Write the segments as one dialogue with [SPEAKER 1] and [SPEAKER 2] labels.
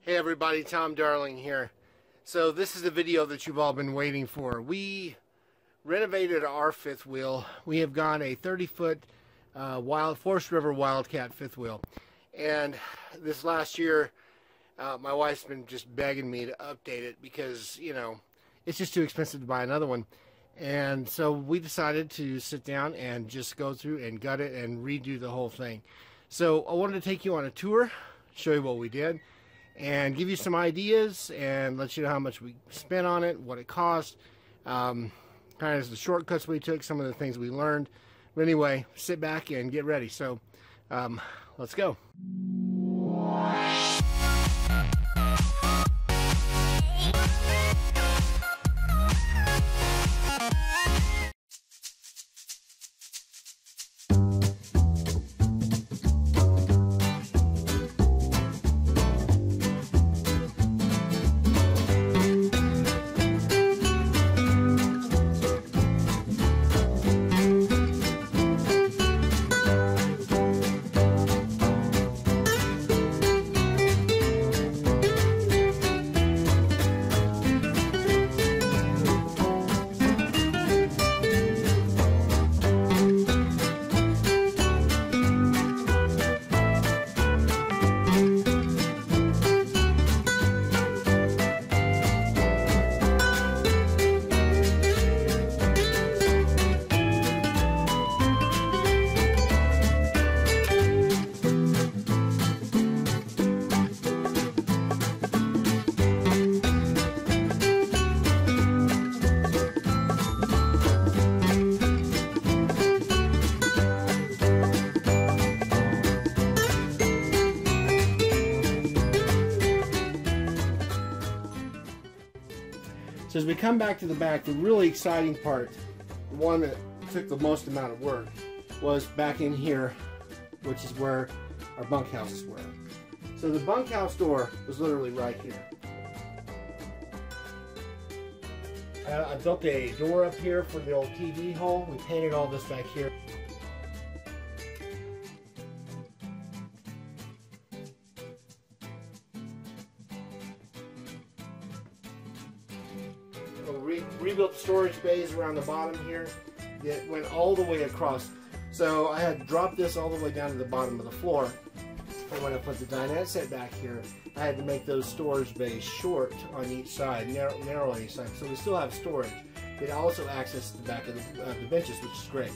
[SPEAKER 1] Hey everybody, Tom Darling here. So this is the video that you've all been waiting for. We renovated our fifth wheel. We have gone a 30-foot Forest River Wildcat fifth wheel. And this last year, my wife's been just begging me to update it because, you know, it's just too expensive to buy another one. And so we decided to sit down and just go through and gut it and redo the whole thing. So I wanted to take you on a tour, show you what we did, and give you some ideas and let you know how much we spent on it, what it cost, kind of the shortcuts we took, some of the things we learned. But anyway, sit back and get ready. So let's go. So as we come back to the back, the really exciting part, the one that took the most amount of work, was back in here, which is where our bunkhouses were. So the bunkhouse door was literally right here. I built a door up here for the old TV hole. We painted all this back here. Rebuilt storage bays around the bottom here that went all the way across. So I had dropped this all the way down to the bottom of the floor. And when I put the dinette set back here, I had to make those storage bays short on each side, narrow on each side. So we still have storage. It also accesses the back of the benches, which is great.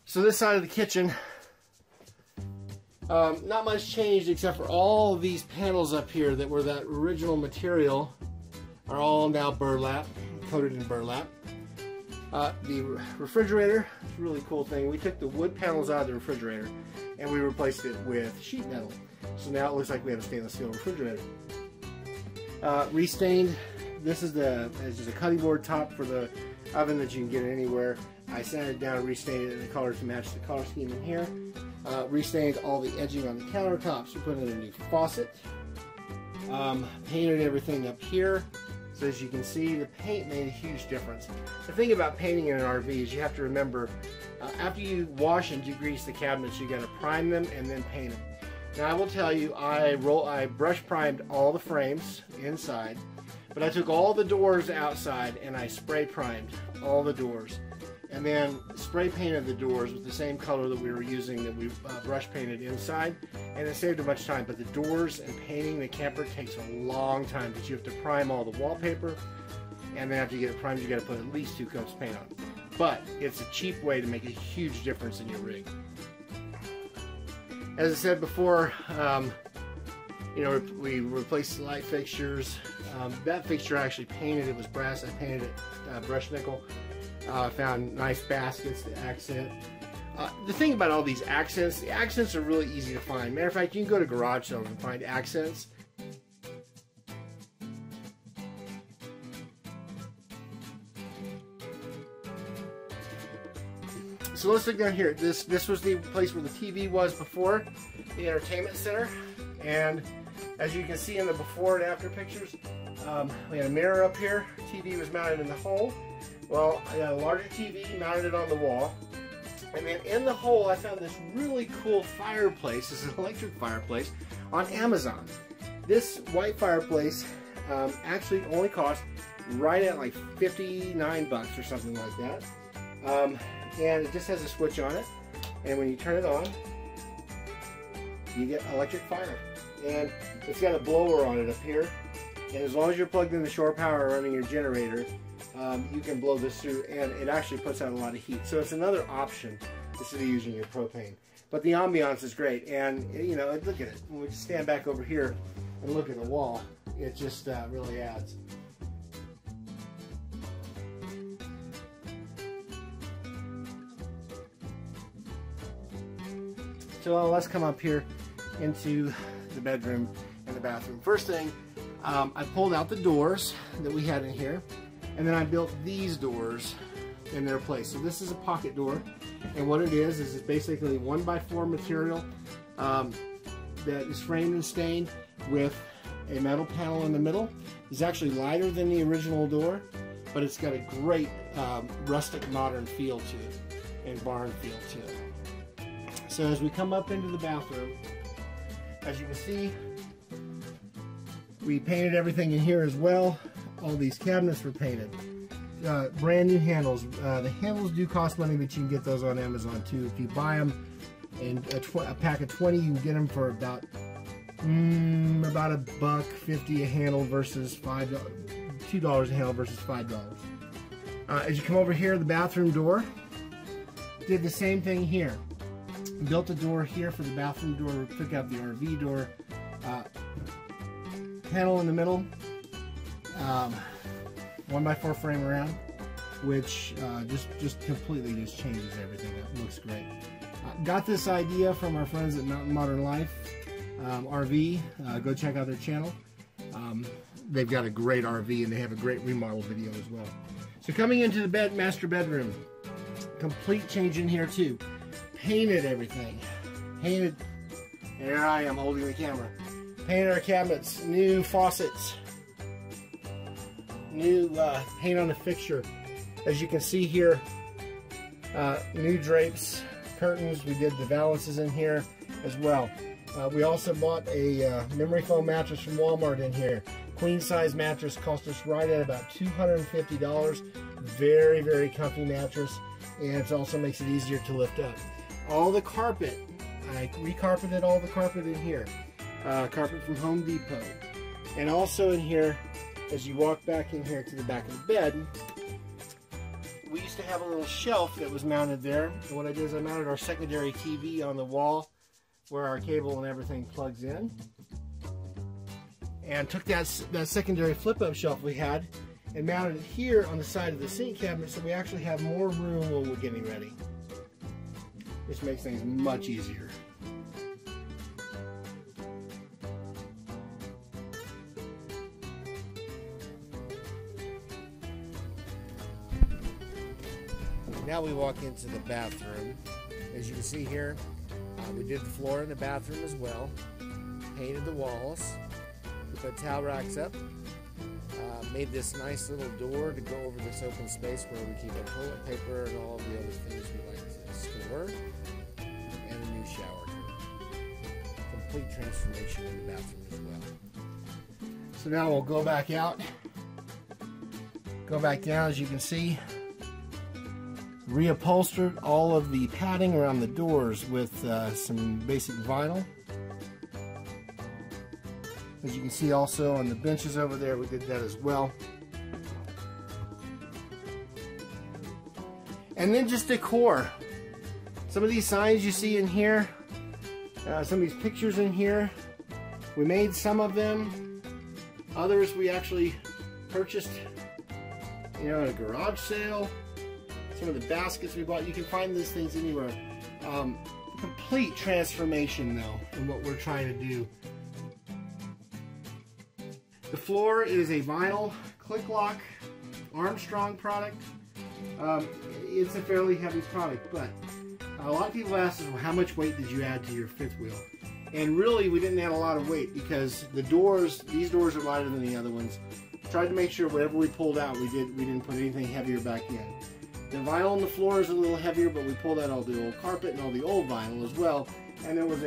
[SPEAKER 1] So this side of the kitchen, not much changed except for all these panels up here that were that original material are all now burlap, coated in burlap. The refrigerator is a really cool thing. We took the wood panels out of the refrigerator and we replaced it with sheet metal. So now it looks like we have a stainless steel refrigerator. Restained. This is just a cutting board top for the oven that you can get anywhere. I sanded it down and restained it in the color to match the color scheme in here. Restained all the edging on the countertops. We put in a new faucet. Painted everything up here. So as you can see, the paint made a huge difference. The thing about painting in an RV is you have to remember, after you wash and degrease the cabinets, you got to prime them and then paint them. Now I will tell you, I brush primed all the frames inside, but I took all the doors outside and I spray primed all the doors. And then spray painted the doors with the same color that we were using that we brush painted inside, and it saved a bunch of time. But the doors and painting the camper takes a long time because you have to prime all the wallpaper, and then after you get it primed, you got to put at least 2 coats of paint on. But it's a cheap way to make a huge difference in your rig. As I said before, you know, we replaced the light fixtures. That fixture I actually painted. It was brass. I painted it brushed nickel. Found nice baskets to accent. The thing about all these accents, the accents are really easy to find. Matter of fact, you can go to garage sales and find accents. So let's look down here. This was the place where the TV was before, the entertainment center. And as you can see in the before and after pictures, we had a mirror up here. TV was mounted in the hole. Well, I got a larger TV, mounted it on the wall. And then in the hole, I found this really cool fireplace. This is an electric fireplace on Amazon. This white fireplace actually only cost right at like 59 bucks or something like that. And it just has a switch on it. And when you turn it on, you get electric fire. And it's got a blower on it up here. And as long as you're plugged into shore power or running your generator, you can blow this through, and it actually puts out a lot of heat. So it's another option instead of using your propane. But the ambiance is great, and you know, look at it. When we just stand back over here and look at the wall, it just really adds. So let's come up here into the bedroom and the bathroom. First thing, I pulled out the doors that we had in here, and then I built these doors in their place. So this is a pocket door, and what it is it's basically 1x4 material that is framed and stained with a metal panel in the middle. It's actually lighter than the original door, but it's got a great rustic modern feel to it and barn feel to it. So as we come up into the bathroom, as you can see, we painted everything in here as well. All these cabinets were painted. Brand new handles. The handles do cost money, but you can get those on Amazon too. If you buy them in a pack of 20, you can get them for about $1.50 a handle versus $2 a handle versus $5. As you come over here, the bathroom door, did the same thing here. Built a door here for the bathroom door, took out the RV door, panel in the middle, 1x4 frame around, which just completely just changes everything. It looks great. Got this idea from our friends at Mountain Modern Life RV. Go check out their channel. They've got a great RV and they have a great remodel video as well. So coming into the master bedroom, complete change in here too. Painted everything. Painted, and here I am holding the camera. Painted our cabinets, new faucets, new paint on the fixture. As you can see here, new drapes, curtains. We did the valances in here as well. We also bought a memory foam mattress from Walmart in here. Queen size mattress, cost us right at about $250. Very, very comfy mattress, and it also makes it easier to lift up. All the carpet, I recarpeted all the carpet in here. Carpet from Home Depot. And also in here, as you walk back in here to the back of the bed, we used to have a little shelf that was mounted there. And what I did is I mounted our secondary TV on the wall where our cable and everything plugs in. And took that secondary flip-up shelf we had and mounted it here on the side of the sink cabinet, so we actually have more room when we're getting ready. Which makes things much easier. Now we walk into the bathroom. As you can see here, we did the floor in the bathroom as well. Painted the walls. We put towel racks up. Made this nice little door to go over this open space where we keep our toilet paper and all the other things we like to store. And a new shower curtain. Complete transformation in the bathroom as well. So now we'll go back out. Go back down, as you can see. Reupholstered all of the padding around the doors with some basic vinyl. As you can see also on the benches over there, we did that as well. And then just decor. Some of these signs you see in here, some of these pictures in here, we made some of them. Others we actually purchased, you know, at a garage sale. Some of the baskets we bought, you can find these things anywhere. Complete transformation though in what we're trying to do. The floor is a vinyl click lock Armstrong product. It's a fairly heavy product, but A lot of people ask us, well, how much weight did you add to your fifth wheel? And really, we didn't add a lot of weight because the doors, these doors are lighter than the other ones. Tried to make sure whatever we pulled out, we didn't put anything heavier back in. The vinyl on the floor is a little heavier, but we pulled out all the old carpet and all the old vinyl as well. And there was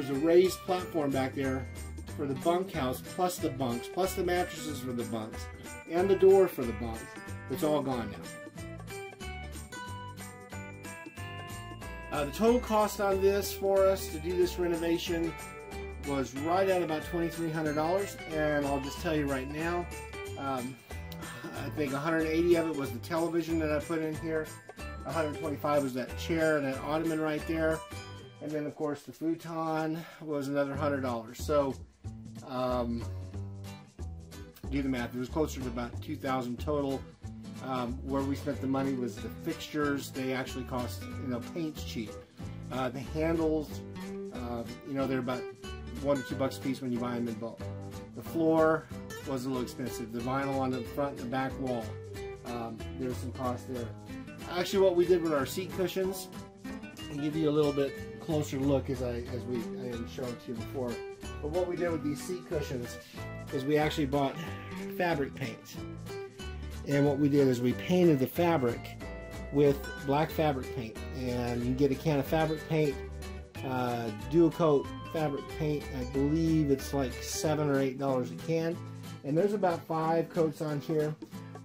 [SPEAKER 1] a raised platform back there for the bunkhouse, plus the bunks, plus the mattresses for the bunks, and the door for the bunks. It's all gone now. The total cost on this for us to do this renovation was right at about $2,300, and I'll just tell you right now, I think 180 of it was the television that I put in here, 125 was that chair and that Ottoman right there, and then of course the futon was another $100. So do the math, it was closer to about $2,000 total. Where we spent the money was the fixtures. They actually cost, you know, paint's cheap. The handles, you know, they're about $1 to $2 a piece when you buy them in bulk. The floor was a little expensive. The vinyl on the front and the back wall, there's some cost there. Actually, what we did with our seat cushions, I'll give you a little bit closer look as I had shown to you before. But what we did with these seat cushions is we actually bought fabric paint. And what we did is we painted the fabric with black fabric paint. And you can get a can of fabric paint, dual coat fabric paint. I believe it's like $7 or $8 a can. And there's about 5 coats on here.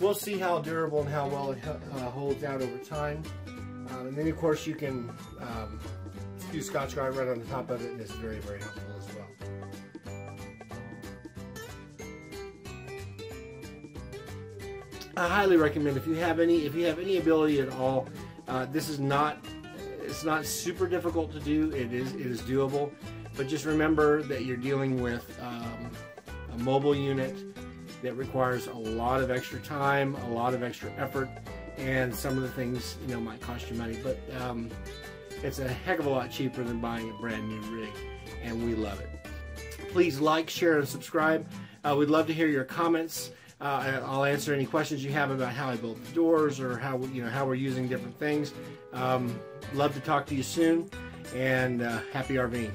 [SPEAKER 1] We'll see how durable and how well it holds out over time. And then of course you can do Scotch Guard right on the top of it, and it's very, very helpful as well. I highly recommend if you have any ability at all. This is it's not super difficult to do. It is doable, but just remember that you're dealing with a mobile unit that requires a lot of extra time, a lot of extra effort, and some of the things, you know, might cost you money. But it's a heck of a lot cheaper than buying a brand new rig, and we love it. Please like, share, and subscribe. We'd love to hear your comments. I'll answer any questions you have about how I built the doors or how we're using different things. Love to talk to you soon, and happy RVing.